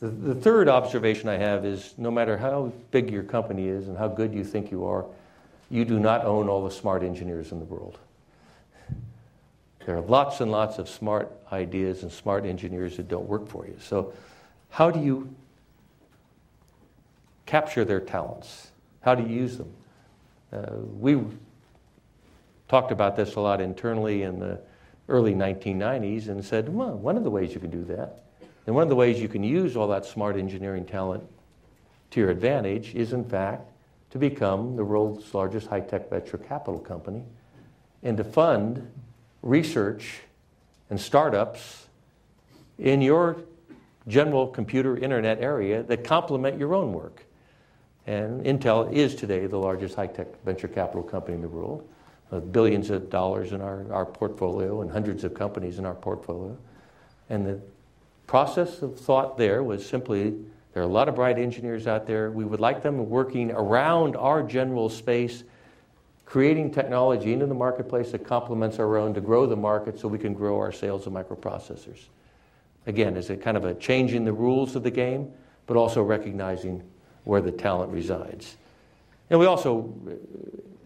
The third observation I have is no matter how big your company is and how good you think you are, you do not own all the smart engineers in the world. There are lots and lots of smart ideas and smart engineers that don't work for you. So how do you capture their talents? How do you use them? We talked about this a lot internally in the early 1990s and said, well, one of the ways you can do that, and one of the ways you can use all that smart engineering talent to your advantage is, in fact, to become the world's largest high-tech venture capital company and to fund research and startups in your general computer internet area that complement your own work. And Intel is today the largest high-tech venture capital company in the world, with billions of dollars in our portfolio and hundreds of companies in our portfolio. And the process of thought there was simply, there are a lot of bright engineers out there. We would like them working around our general space, creating technology into the marketplace that complements our own to grow the market so we can grow our sales of microprocessors. Again, is it kind of a changing the rules of the game, but also recognizing where the talent resides. And we also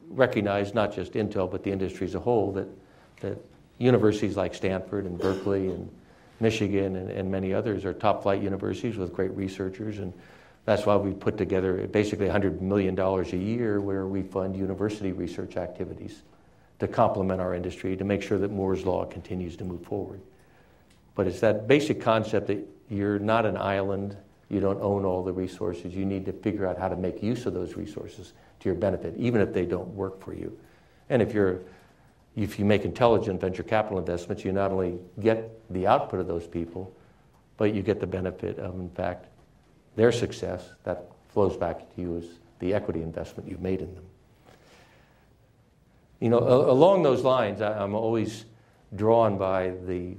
recognize, not just Intel, but the industry as a whole, that universities like Stanford and Berkeley and Michigan and many others are top flight universities with great researchers, and that's why we put together basically $100 million a year where we fund university research activities to complement our industry, to make sure that Moore's Law continues to move forward. But it's that basic concept that you're not an island, you don't own all the resources, you need to figure out how to make use of those resources to your benefit, even if they don't work for you. And if you make intelligent venture capital investments, you not only get the output of those people, but you get the benefit of, in fact, their success that flows back to you as the equity investment you've made in them. You know, along those lines, I'm always drawn by the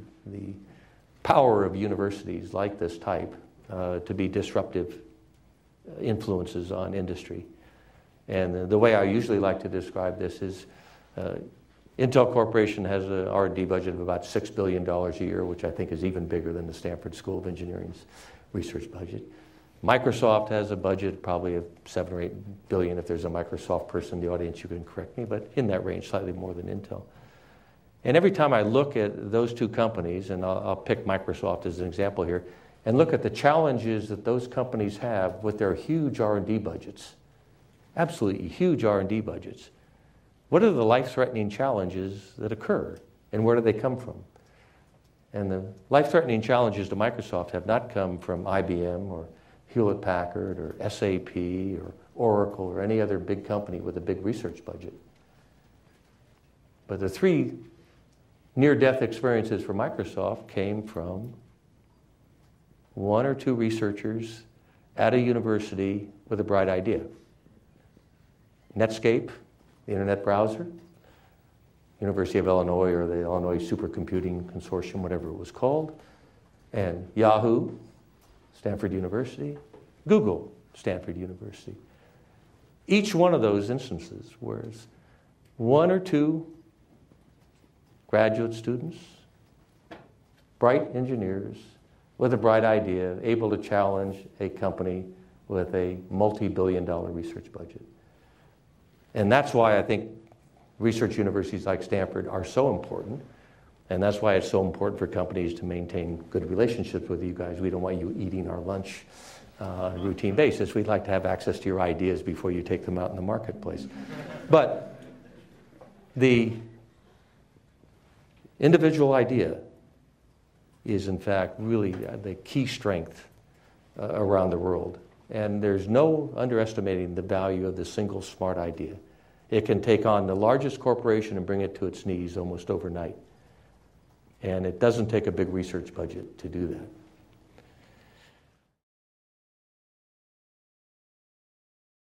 power of universities like this type to be disruptive influences on industry. And the way I usually like to describe this is Intel Corporation has an R&D budget of about $6 billion a year, which I think is even bigger than the Stanford School of Engineering's research budget. Microsoft has a budget probably of $7 or $8 billion. If there's a Microsoft person in the audience, you can correct me, but in that range, slightly more than Intel. And every time I look at those two companies, and I'll pick Microsoft as an example here, and look at the challenges that those companies have with their huge R&D budgets, absolutely huge R&D budgets. What are the life-threatening challenges that occur, and where do they come from? And the life-threatening challenges to Microsoft have not come from IBM or Hewlett-Packard or SAP or Oracle or any other big company with a big research budget. But the three near-death experiences for Microsoft came from one or two researchers at a university with a bright idea. Netscape, the internet browser, University of Illinois or the Illinois Supercomputing Consortium, whatever it was called, and Yahoo, Stanford University, Google, Stanford University. Each one of those instances was one or two graduate students, bright engineers with a bright idea, able to challenge a company with a multi-billion-dollar research budget. And that's why I think research universities like Stanford are so important, and that's why it's so important for companies to maintain good relationships with you guys. We don't want you eating our lunch on a routine basis. We'd like to have access to your ideas before you take them out in the marketplace. But the individual idea is, in fact, really the key strength around the world. And there's no underestimating the value of the single smart idea. It can take on the largest corporation and bring it to its knees almost overnight. And it doesn't take a big research budget to do that.